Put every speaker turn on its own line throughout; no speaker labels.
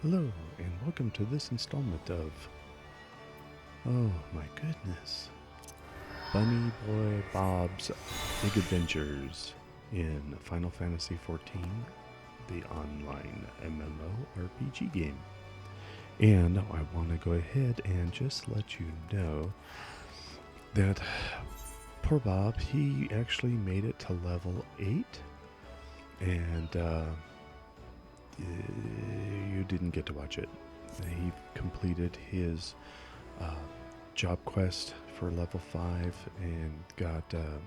Hello, and welcome to this installment of, oh my goodness, Bunny Boy Bob's Big Adventures in Final Fantasy XIV, the online MMORPG game. And I want to go ahead and just let you know that poor Bob, he actually made it to level 8, and you didn't get to watch it. He completed his job quest for level 5 and got a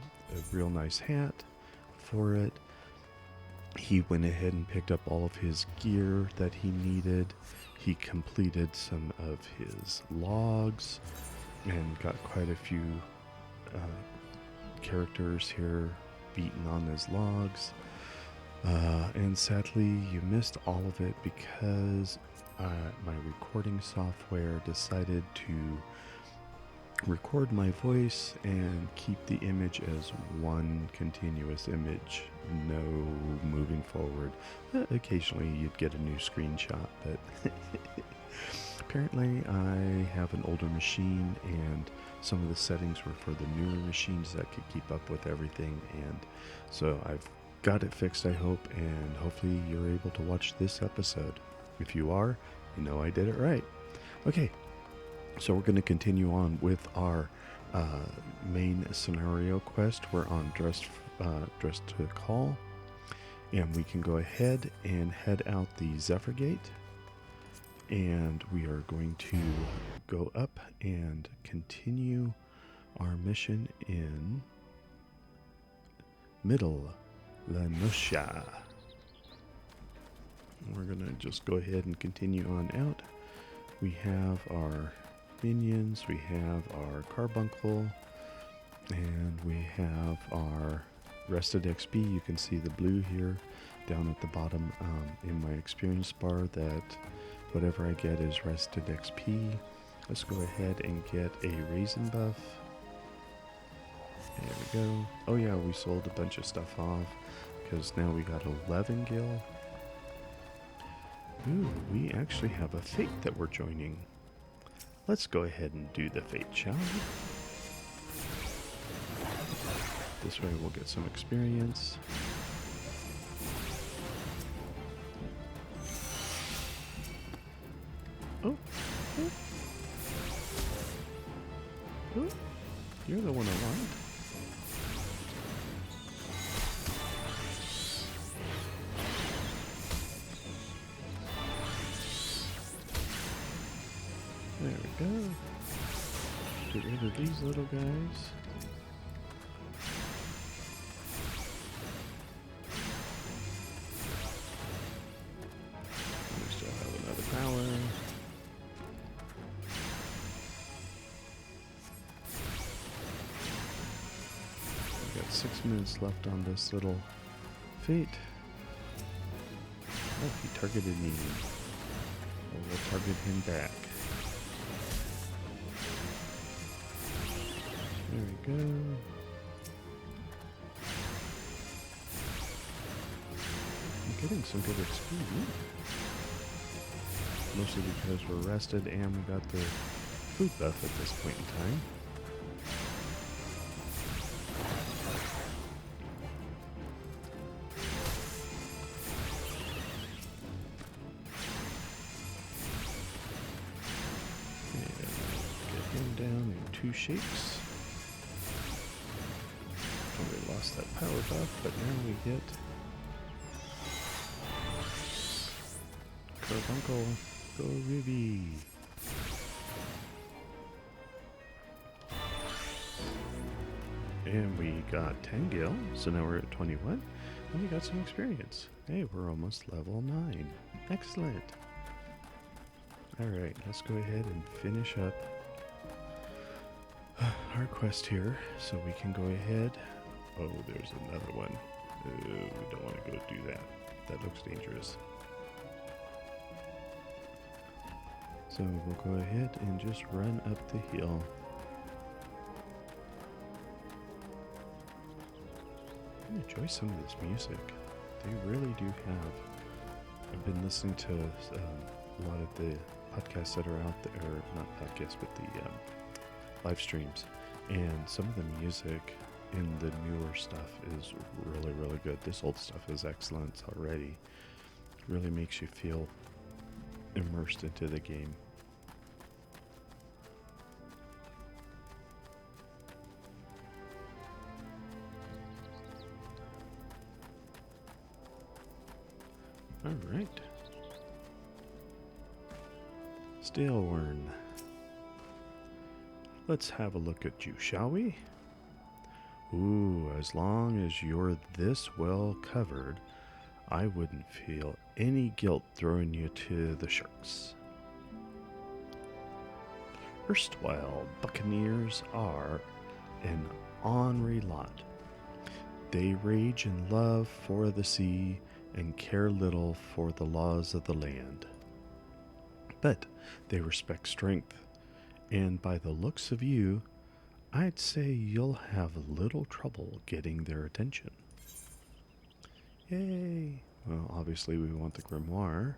real nice hat for it. He went ahead and picked up all of his gear that he needed. He completed some of his logs and got quite a few characters here beaten on his logs. And sadly, you missed all of it because my recording software decided to record my voice and keep the image as one continuous image, no moving forward. Occasionally you'd get a new screenshot, but apparently I have an older machine and some of the settings were for the newer machines that could keep up with everything, and so I've got it fixed, I hope, and hopefully you're able to watch this episode. If you are, you know I did it right. Okay, so we're going to continue on with our main scenario quest. We're on Dressed to Call, and we can go ahead and head out the Zephyr Gate, and we are going to go up and continue our mission in Middle Limsa. We're going to just go ahead and continue on out. We have our minions, we have our carbuncle, and we have our rested XP. You can see the blue here down at the bottom in my experience bar that whatever I get is rested XP. Let's go ahead and get a raisin buff. There we go. Oh yeah, we sold a bunch of stuff off because now we got 11 gil. Ooh, we actually have a fate that we're joining. Let's go ahead and do the fate, shall we? This way we'll get some experience. Oh, oh. Oh, you're the one I want. There we go. Get rid of these little guys. We still have another power. We got 6 minutes left on this little fate. Oh, he targeted me. Well, we'll target him back. There we go. I'm getting some good XP. Mostly because we're rested and we got the food buff at this point in time. And get him down in 2 shakes. We lost that power buff, but now we get Carbuncle. Go Ruby. And we got 10 gil, so now we're at 21, and we got some experience. Hey, we're almost level 9. Excellent. Alright, let's go ahead and finish up our quest here, so we can go ahead. Oh, there's another one. We don't want to go do that. That looks dangerous. So we'll go ahead and just run up the hill. I enjoy some of this music. They really do have. I've been listening to a lot of the podcasts that are out there, or not podcasts, but the live streams, and some of the music in the newer stuff is really, really good. This old stuff is excellent already. Really makes you feel immersed into the game. All right. Stilwern. Let's have a look at you, shall we? Ooh, as long as you're this well covered, I wouldn't feel any guilt throwing you to the sharks. Erstwhile buccaneers are an ornery lot. They rage in love for the sea and care little for the laws of the land. But they respect strength, and by the looks of you, I'd say you'll have little trouble getting their attention. Yay! Well, obviously we want the grimoire.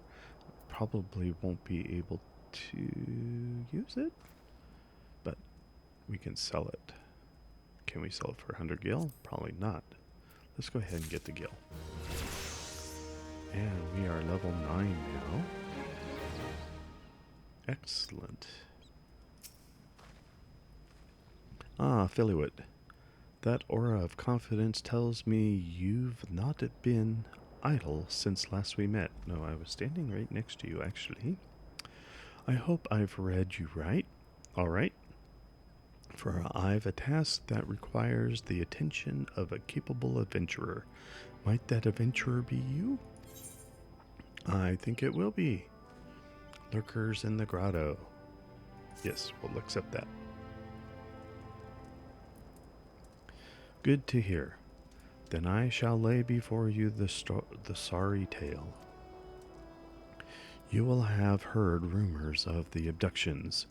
Probably won't be able to use it, but we can sell it. Can we sell it for 100 gil? Probably not. Let's go ahead and get the gil. And we are level 9 now. Excellent. Ah, Phillywood. That aura of confidence tells me you've not been idle since last we met. No, I was standing right next to you, actually. I hope I've read you right. All right. For I've a task that requires the attention of a capable adventurer. Might that adventurer be you? I think it will be. Lurkers in the grotto. Yes, we'll accept that. Good to hear. Then I shall lay before you the sorry tale. You will have heard rumors of the abductions.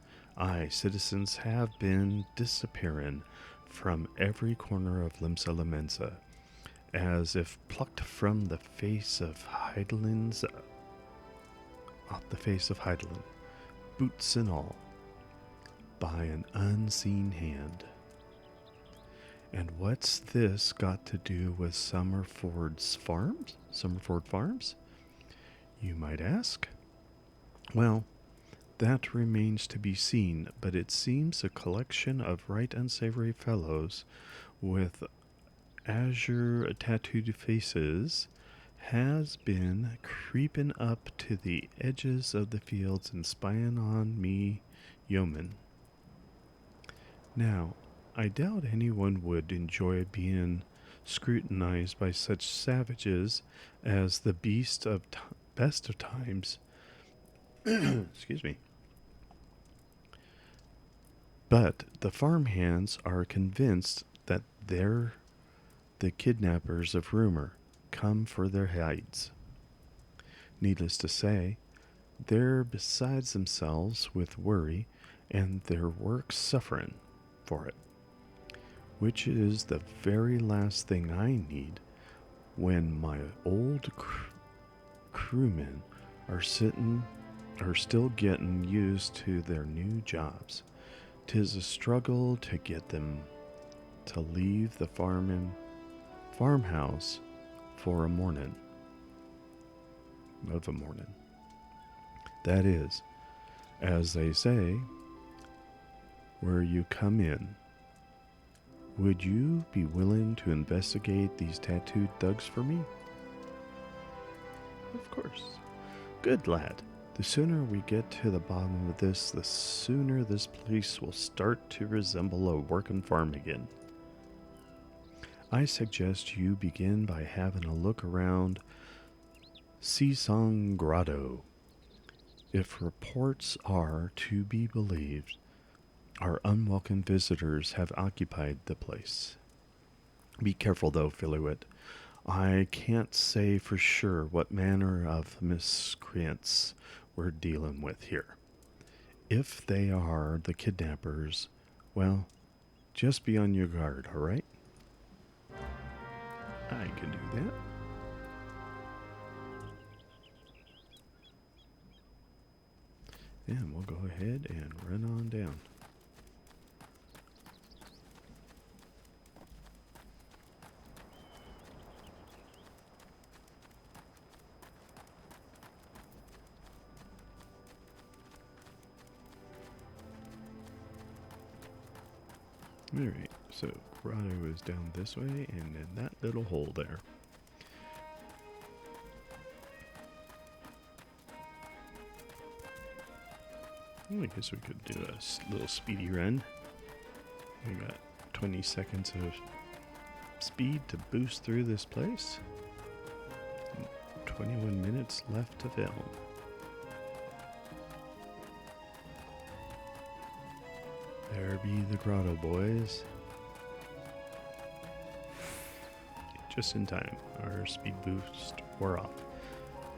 Citizens have been disappearing from every corner of Limsa Lominsa, as if plucked from the face of Heidelin, boots and all, by an unseen hand. And what's this got to do with Summerford Farms? You might ask. Well, that remains to be seen, but it seems a collection of right unsavory fellows with azure tattooed faces has been creeping up to the edges of the fields and spying on me yeoman. Now, I doubt anyone would enjoy being scrutinized by such savages as the best of times. Excuse me. But the farmhands are convinced that they're the kidnappers of rumor come for their hides. Needless to say, they're besides themselves with worry and their work suffering for it, which is the very last thing I need when my old crewmen are still getting used to their new jobs. 'Tis a struggle to get them to leave the farmhouse for a morning. That is, as they say, where you come in. Would you be willing to investigate these tattooed thugs for me? Of course. Good lad. The sooner we get to the bottom of this, the sooner this place will start to resemble a working farm again. I suggest you begin by having a look around Sisong Grotto. If reports are to be believed, our unwelcome visitors have occupied the place. Be careful, though, Phillywood. I can't say for sure what manner of miscreants we're dealing with here. If they are the kidnappers, well, just be on your guard, all right? I can do that. And we'll go ahead and run on down. Alright, so grotto is down this way and in that little hole there. I guess we could do a little speedy run. We got 20 seconds of speed to boost through this place. 21 minutes left to film. There be the grotto, boys. Just in time. Our speed boost wore off.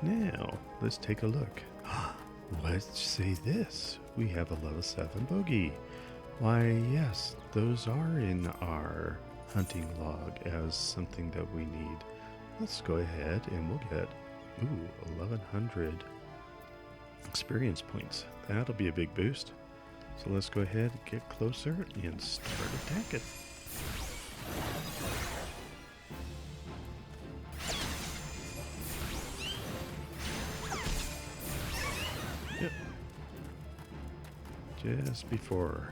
Now, let's take a look. Let's say this. We have a level 7 bogey. Why, yes, those are in our hunting log as something that we need. Let's go ahead and we'll get, 1,100 experience points. That'll be a big boost. So let's go ahead, get closer, and start attacking. Yep. Just before.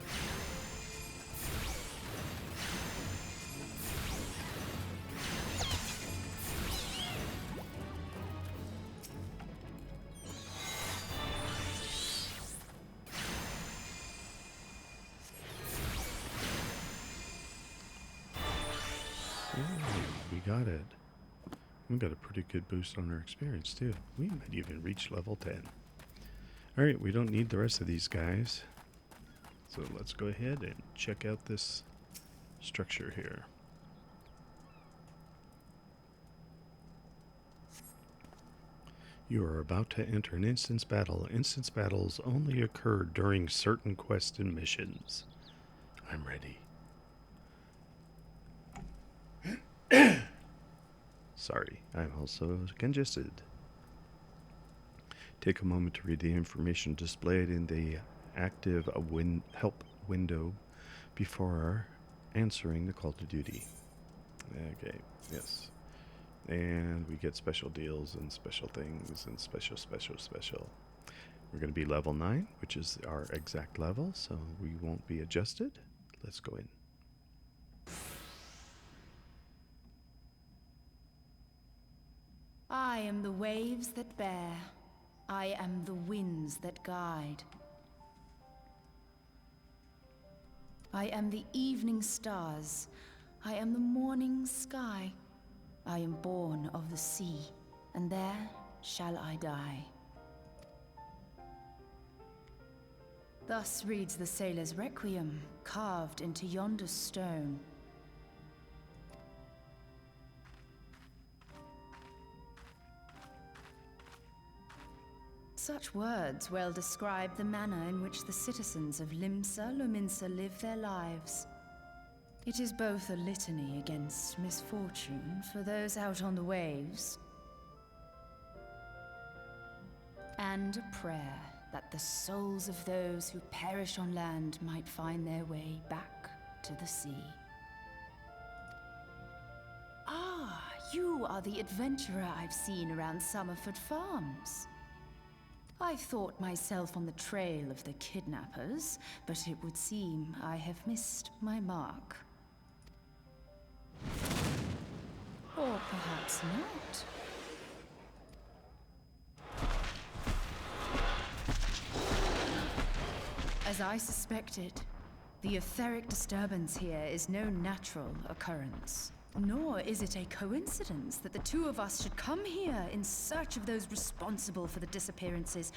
We got it. We got a pretty good boost on our experience too. We might even reach level 10. Alright, we don't need the rest of these guys. So let's go ahead and check out this structure here. You are about to enter an instance battle. Instance battles only occur during certain quests and missions. I'm ready. Sorry, I'm also congested. Take a moment to read the information displayed in the active help window before answering the call to duty. Okay, yes. And we get special deals and special things and special. We're going to be level 9, which is our exact level, so we won't be adjusted. Let's go in.
I am the waves that bear. I am the winds that guide. I am the evening stars. I am the morning sky. I am born of the sea, and there shall I die. Thus reads the sailor's requiem, carved into yonder stone. Such words well describe the manner in which the citizens of Limsa Lominsa live their lives. It is both a litany against misfortune for those out on the waves, and a prayer that the souls of those who perish on land might find their way back to the sea. Ah, you are the adventurer I've seen around Summerford Farms. I thought myself on the trail of the kidnappers, but it would seem I have missed my mark. Or perhaps not. As I suspected, the etheric disturbance here is no natural occurrence. Nor is it a coincidence that the two of us should come here in search of those responsible for the disappearances,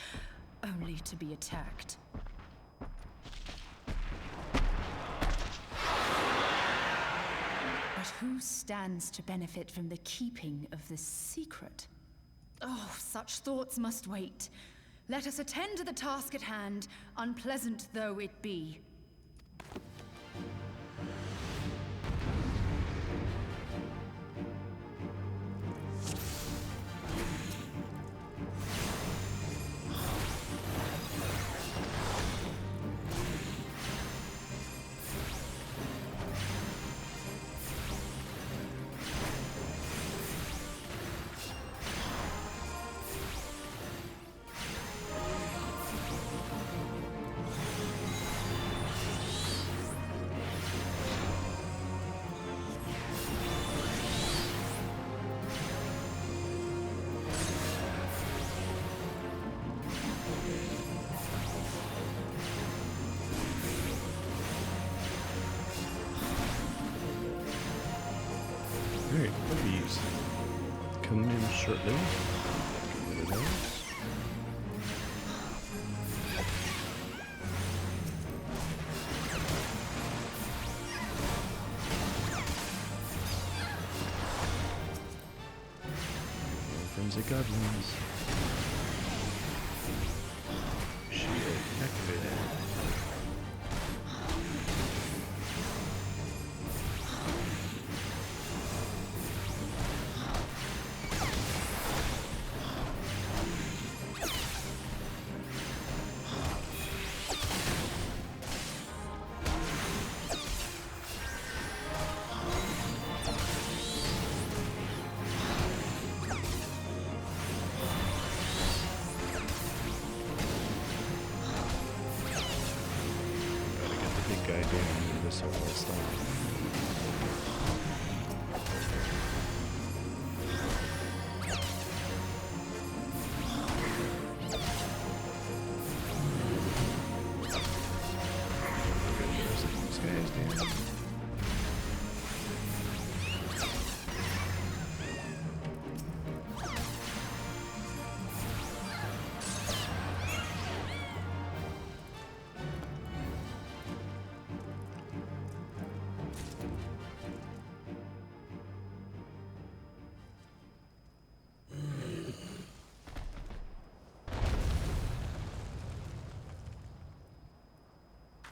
only to be attacked. But who stands to benefit from the keeping of this secret? Oh, such thoughts must wait. Let us attend to the task at hand, unpleasant though it be.
logs coming in shortly. Get rid of those. Frenzy goblins. Shield activated. Guy down into this whole stuff. These guys down.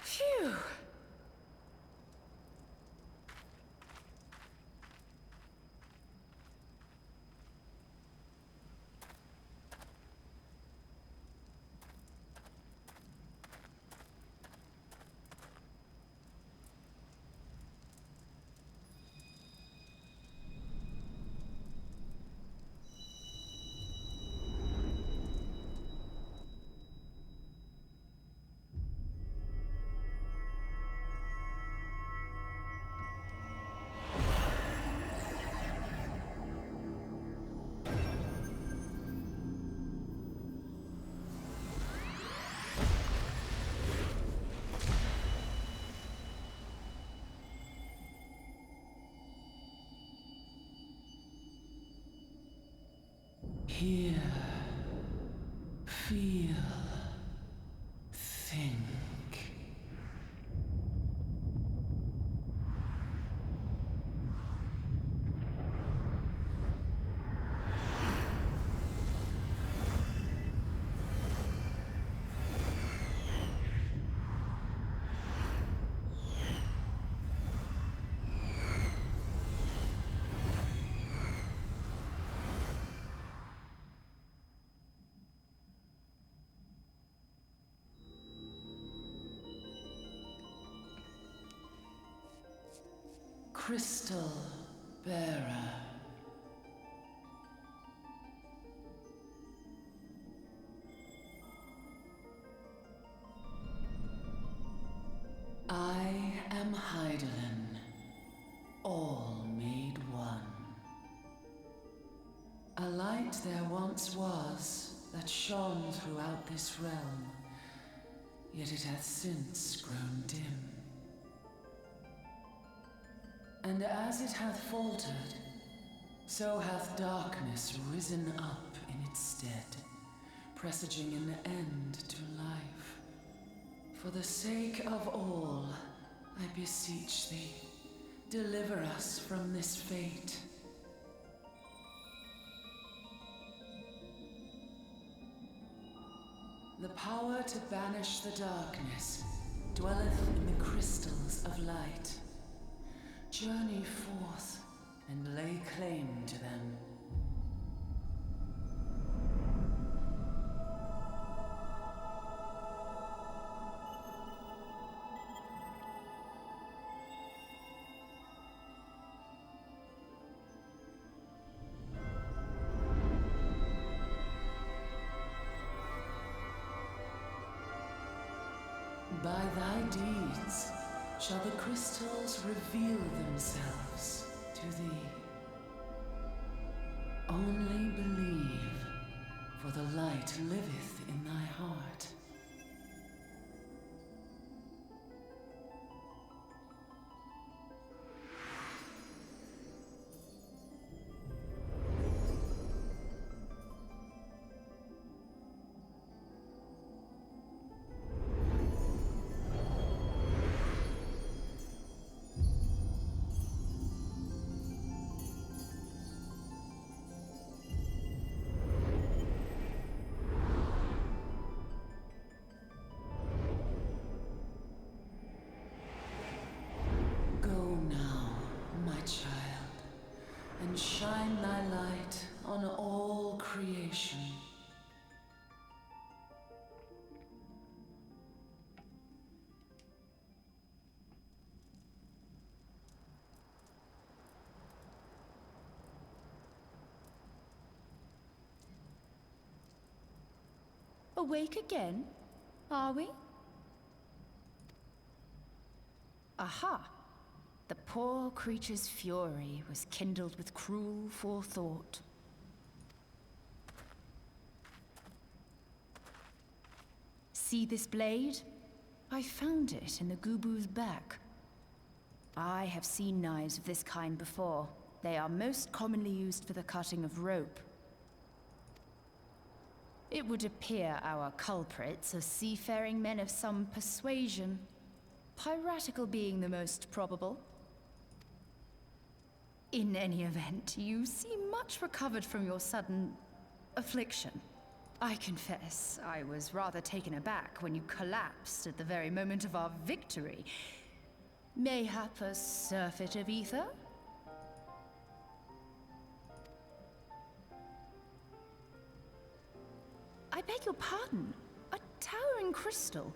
Phew! Hear, feel, think. Crystal Bearer. I am Heidelin, all made one. A light there once was that shone throughout this realm, yet it hath since grown dim. And as it hath faltered, so hath darkness risen up in its stead, presaging an end to life. For the sake of all, I beseech thee, deliver us from this fate. The power to banish the darkness dwelleth in the crystals of light. Journey forth and lay claim to them. By thy deeds shall the crystals reveal themselves to thee. Only believe, for the light liveth in thy heart. Awake again? Are we? Aha! The poor creature's fury was kindled with cruel forethought. See this blade? I found it in the Gubu's back. I have seen knives of this kind before. They are most commonly used for the cutting of rope. It would appear our culprits are seafaring men of some persuasion, piratical being the most probable. In any event, you seem much recovered from your sudden affliction. I confess, I was rather taken aback when you collapsed at the very moment of our victory. Mayhap a surfeit of ether? I beg your pardon. A towering crystal.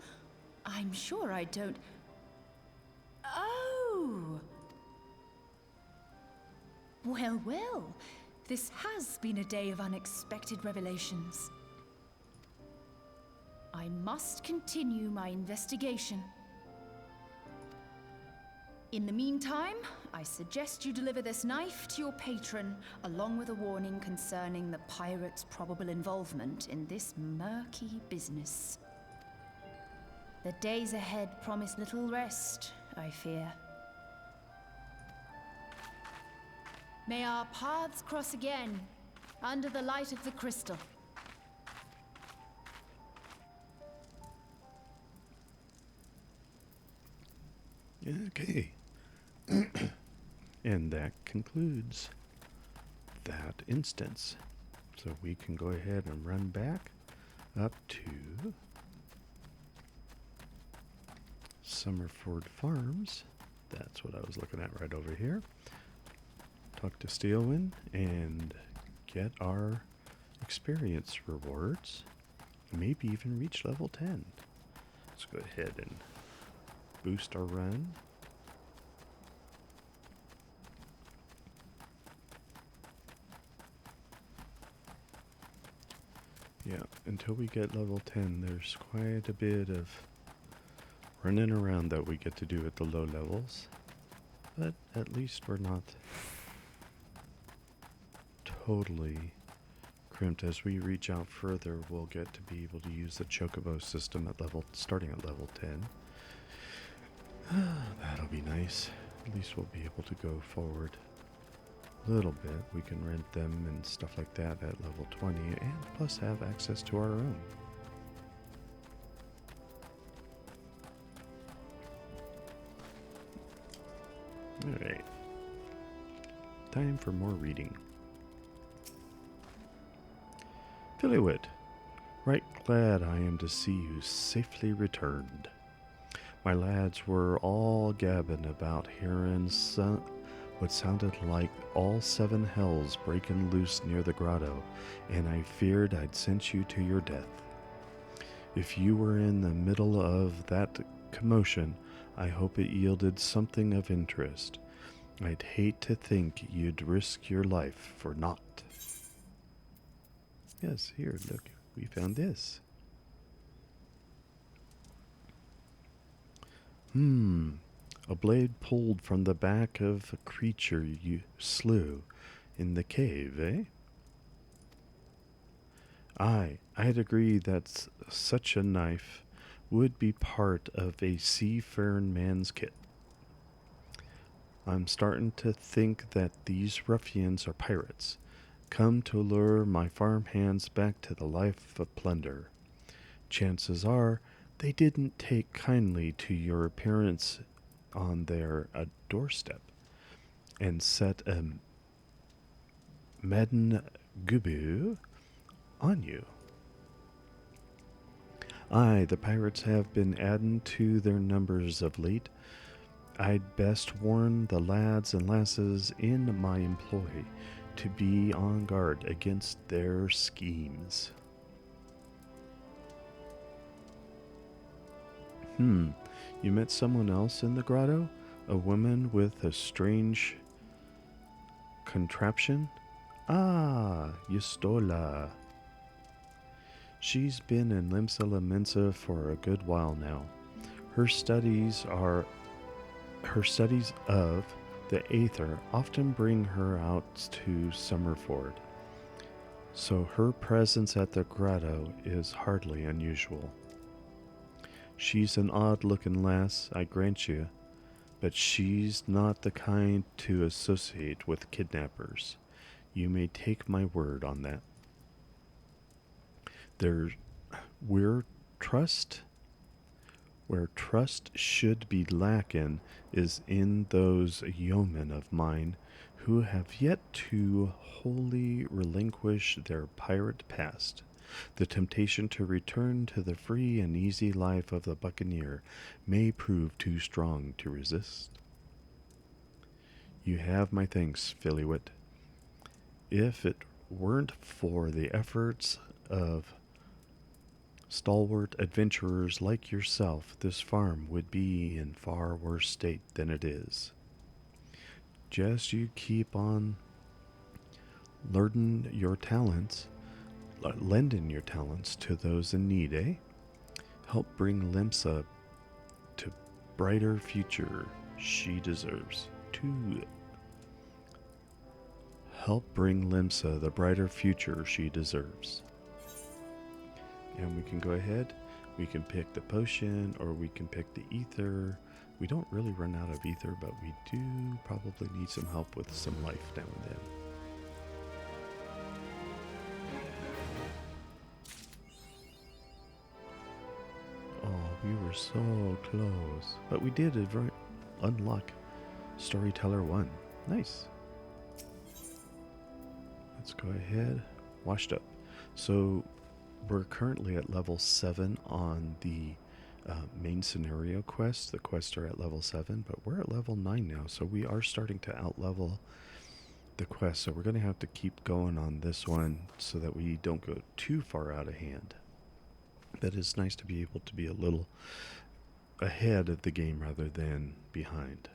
I'm sure I don't... Oh! Well, well. This has been a day of unexpected revelations. I must continue my investigation. In the meantime, I suggest you deliver this knife to your patron, along with a warning concerning the pirate's probable involvement in this murky business. The days ahead promise little rest, I fear. May our paths cross again, under the light of the crystal.
Okay. And that concludes that instance. So we can go ahead and run back up to Summerford Farms. That's what I was looking at right over here. Talk to Steelwind and get our experience rewards. Maybe even reach level 10. Let's go ahead and boost our run. Yeah, until we get level 10, there's quite a bit of running around that we get to do at the low levels. But at least we're not totally crimped. As we reach out further, we'll get to be able to use the Chocobo system at starting at level 10. That'll be nice. At least we'll be able to go forward a little bit. We can rent them and stuff like that at level 20, and plus have access to our own. Alright. Time for more reading. Philywit, right glad I am to see you safely returned. My lads were all gabbing about hearing what sounded like all 7 hells breaking loose near the grotto, and I feared I'd sent you to your death. If you were in the middle of that commotion, I hope it yielded something of interest. I'd hate to think you'd risk your life for naught. Yes, here, look, we found this. A blade pulled from the back of a creature you slew in the cave, eh? I'd agree that such a knife would be part of a seafaring man's kit. I'm starting to think that these ruffians are pirates, come to lure my farm hands back to the life of plunder. Chances are they didn't take kindly to your appearance on their doorstep and set a Medin Gubu on you. Aye, the pirates have been adding to their numbers of late. I'd best warn the lads and lasses in my employ to be on guard against their schemes. You met someone else in the grotto? A woman with a strange contraption? Ah, Yustola. She's been in Limsa Lominsa for a good while now. Her studies are her studies of the Aether often bring her out to Summerford, so her presence at the grotto is hardly unusual. She's an odd-looking lass, I grant you, but she's not the kind to associate with kidnappers. You may take my word on that. There, we're trust Where trust should be lacking is in those yeomen of mine who have yet to wholly relinquish their pirate past. The temptation to return to the free and easy life of the buccaneer may prove too strong to resist. You have my thanks, Philywit. If it weren't for the efforts of stalwart adventurers like yourself, this farm would be in far worse state than it is. Just you keep on lending your talents to those in need, eh? Help bring Limsa to brighter future she deserves. Help bring Limsa the brighter future she deserves. And we can go ahead, we can pick the potion, or we can pick the ether. We don't really run out of ether, but we do probably need some help with some life now and then. Oh, we were so close. But we did unlock Storyteller 1. Nice. Let's go ahead. Washed up. So we're currently at level 7 on the main scenario quest. The quests are at level 7, but we're at level 9 now, so we are starting to outlevel the quest. So we're going to have to keep going on this one so that we don't go too far out of hand. But it's nice to be able to be a little ahead of the game rather than behind.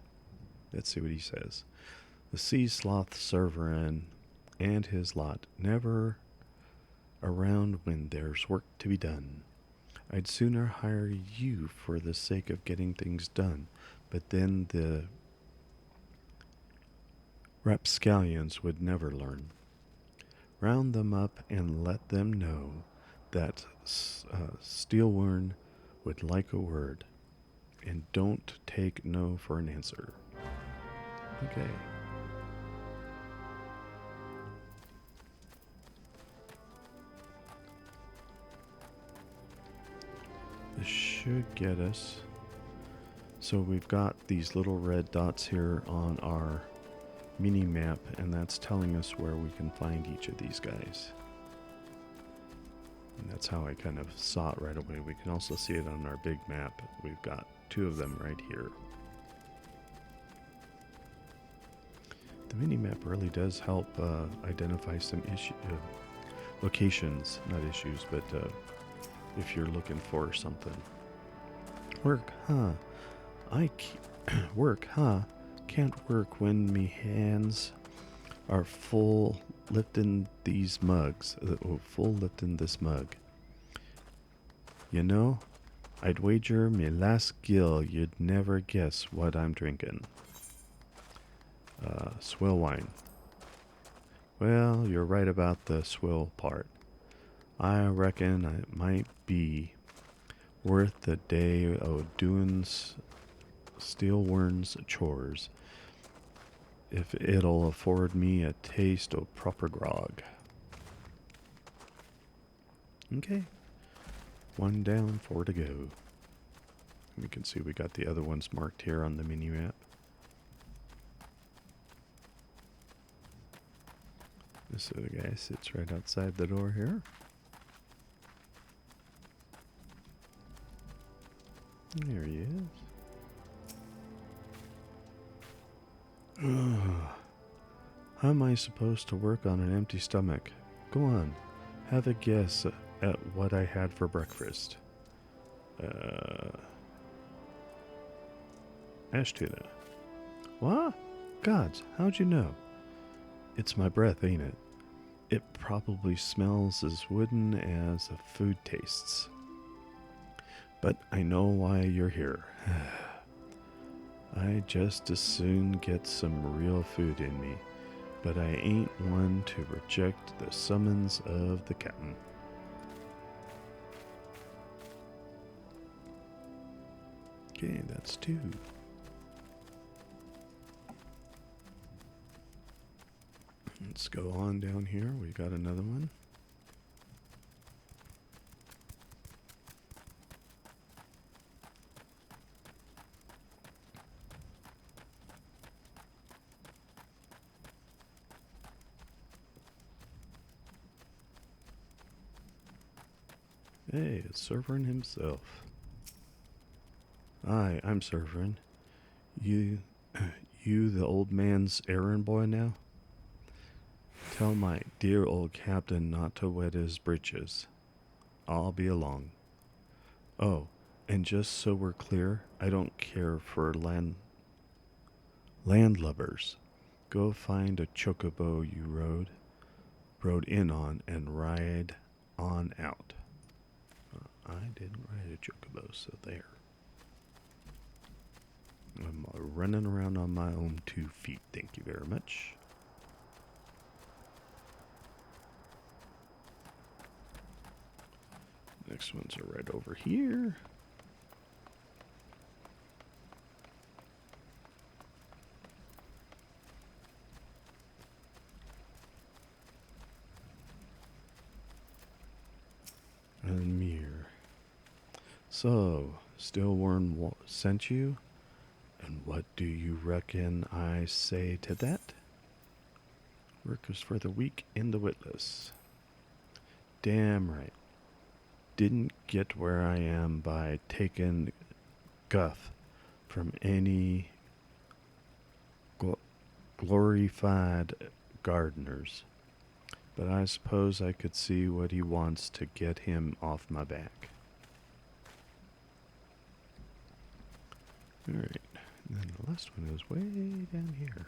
Let's see what he says. The sea sloth Serverin and his lot never around when there's work to be done. I'd sooner hire you for the sake of getting things done, but then the rapscallions would never learn. Round them up and let them know that Steelworn would like a word, and don't take no for an answer. Okay. This should get us. So we've got these little red dots here on our mini map, and that's telling us where we can find each of these guys. And that's how I kind of saw it right away. We can also see it on our big map. We've got 2 of them right here. The mini map really does help identify some locations, not issues, but if you're looking for something. Work, huh? Work, huh? Can't work when me hands are full lifting these mugs. Full lifting this mug. You know, I'd wager me last gill you'd never guess what I'm drinking. Swill wine. Well, you're right about the swill part. I reckon it might be worth the day o' doing Steelworn's chores if it'll afford me a taste o' proper grog. Okay. 1 down, 4 to go. We can see we got the other ones marked here on the mini map. This other guy sits right outside the door here. There he is. How am I supposed to work on an empty stomach? Go on, have a guess at what I had for breakfast. Ash tuna. What? Gods, how'd you know? It's my breath, ain't it? It probably smells as wooden as the food tastes. But I know why you're here. I just as soon get some real food in me, but I ain't one to reject the summons of the captain. Okay, that's 2. Let's go on down here. We got another one. Hey, it's Serverin himself. Hi, I'm Serverin. You, you the old man's errand boy now? Tell my dear old captain not to wet his breeches. I'll be along. Oh, and just so we're clear, I don't care for landlubbers. Go find a chocobo you rode in on, and ride on out. I didn't ride a chocobo, so there. I'm running around on my own 2 feet. Thank you very much. Next ones are right over here. And mirror. So, Stillworm sent you? And what do you reckon I say to that? Workers for the weak and the witless. Damn right. Didn't get where I am by taking guff from any glorified gardeners. But I suppose I could see what he wants to get him off my back. Alright, and then the last one is way down here.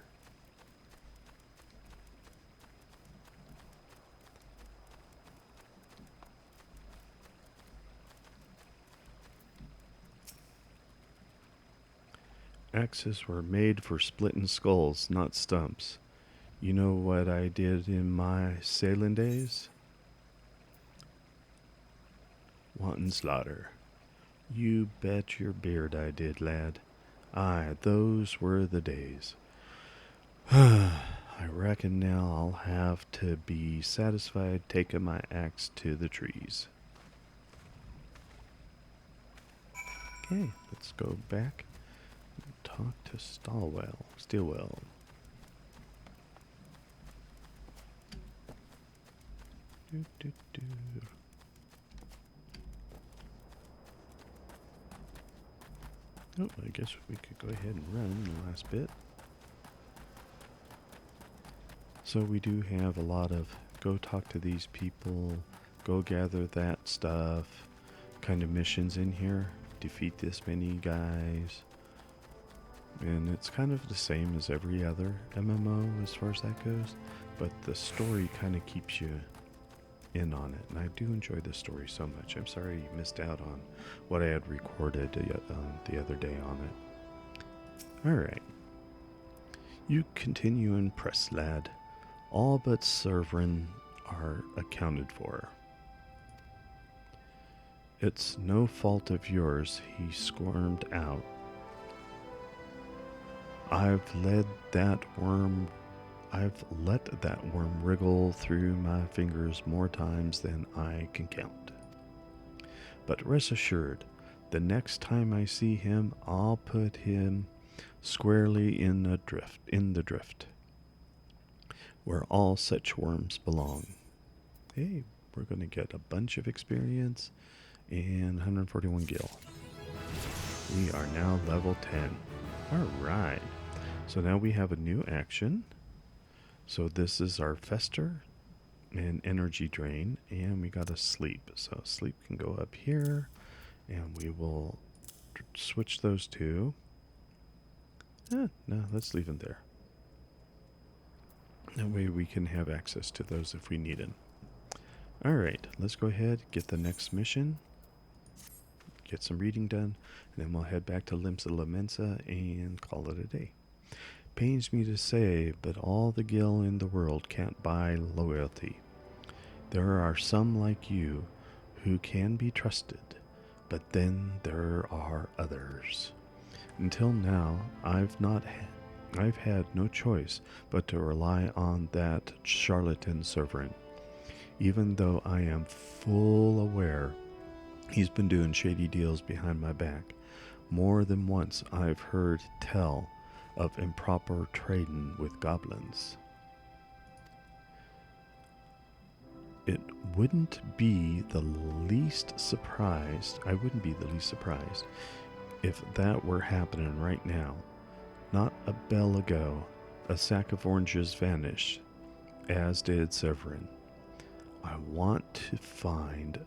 Axes were made for splitting skulls, not stumps. You know what I did in my sailing days? Wanton slaughter. You bet your beard I did, lad. Aye, those were the days. I reckon now I'll have to be satisfied taking my axe to the trees. Okay, let's go back and talk to Stillwell. Do. Oh, I guess we could go ahead and run the last bit. So we do have a lot of go talk to these people, go gather that stuff, kind of missions in here. Defeat this many guys. And it's kind of the same as every other MMO as far as that goes, but the story kind of keeps you in on it. And I do enjoy this story so much. I'm sorry you missed out on what I had recorded the other day on it. Alright. You continue and press, lad. All but Serverin are accounted for. It's no fault of yours he squirmed out. I've let that worm wriggle through my fingers more times than I can count. But rest assured, the next time I see him, I'll put him squarely in the drift, where all such worms belong. Hey, we're going to get a bunch of experience and 141 gil. We are now level 10. Alright. So now we have a new action. So this is our Fester and Energy Drain, and we got a Sleep. So Sleep can go up here, and we will switch those two. No, let's leave them there. That way we can have access to those if we need them. Alright, let's go ahead, get the next mission, get some reading done, and then we'll head back to Limsa Lominsa and call it a day. Pains me to say, but all the gil in the world can't buy loyalty. There are some like you who can be trusted, but then there are others. Until now, I've had no choice but to rely on that charlatan sovereign, even though I am full aware he's been doing shady deals behind my back. More than once I've heard tell of improper trading with goblins. It wouldn't be the least surprised, I wouldn't be the least surprised if that were happening right now. Not a bell ago, a sack of oranges vanished, as did Severin. I want to find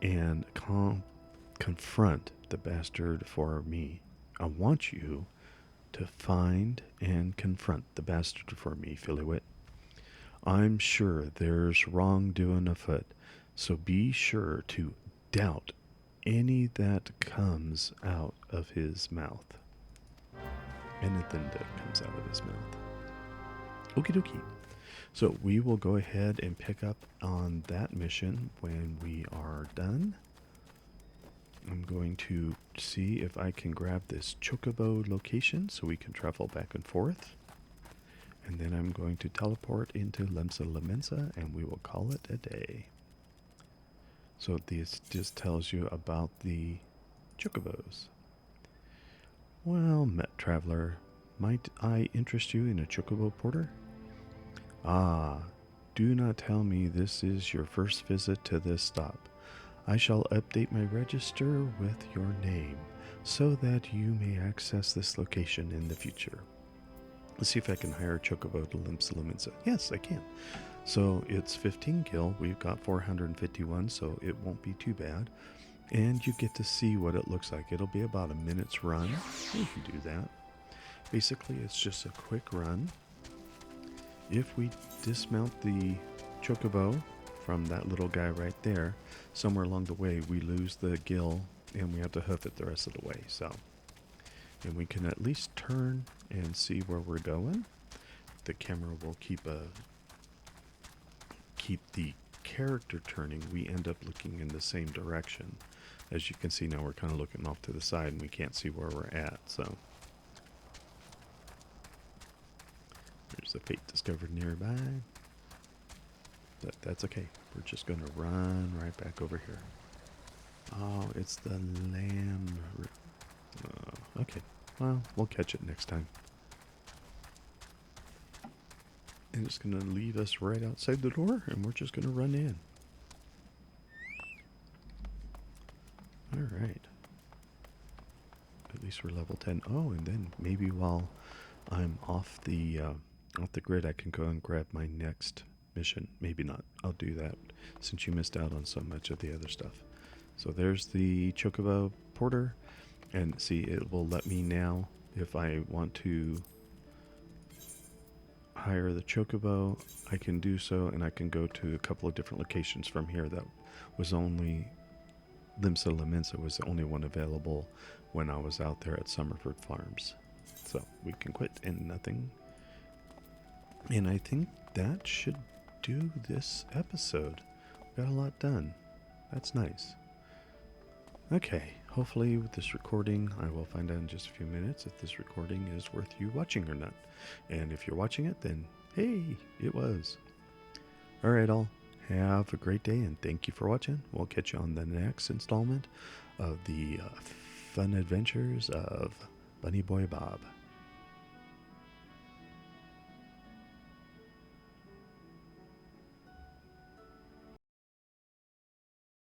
and confront the bastard for me. I want you to find and confront the bastard for me, Philywit. I'm sure there's wrongdoing afoot, so be sure to doubt any that comes out of his mouth. Anything that comes out of his mouth. Okie dokie. So we will go ahead and pick up on that mission when we are done. I'm going to see if I can grab this Chacobo location so we can travel back and forth. And then I'm going to teleport into Limsa Lominsa and we will call it a day. So this just tells you about the Chocobos. Well met, traveler. Might I interest you in a Chacobo porter? Ah, do not tell me this is your first visit to this stop. I shall update my register with your name so that you may access this location in the future. Let's see if I can hire a Chacobo to Limsa Lominsa. Yes, I can. So it's 15 gil. We've got 451, so it won't be too bad. And you get to see what it looks like. It'll be about a minute's run. We can do that. Basically, it's just a quick run. If we dismount the Chacobo from that little guy right there, somewhere along the way we lose the gil and we have to hoof it the rest of the way. So, and we can at least turn and see where we're going. The camera will keep the character turning. We end up looking in the same direction. As you can see now, we're kind of looking off to the side and we can't see where we're at. So there's a fate discovered nearby. But that's okay. We're just going to run right back over here. Oh, it's the lamb. Okay. Well, we'll catch it next time. And it's going to leave us right outside the door, and we're just going to run in. All right. At least we're level 10. Oh, and then maybe while I'm off the grid, I can go and grab my next mission. Maybe not. I'll do that since you missed out on so much of the other stuff. So there's the Chacobo porter, and see, it will let me now if I want to hire the Chacobo, I can do so, and I can go to a couple of different locations from here. That was only Limsa Lominsa was the only one available when I was out there at Summerford Farms. So we can quit and nothing. And I think that should do this episode. Got a lot done. That's nice. Okay, hopefully with this recording, I will find out in just a few minutes if this recording is worth you watching or not. And if you're watching it, then hey, it was. Alright all, have a great day and thank you for watching. We'll catch you on the next installment of the fun adventures of Bunny Boy Bob.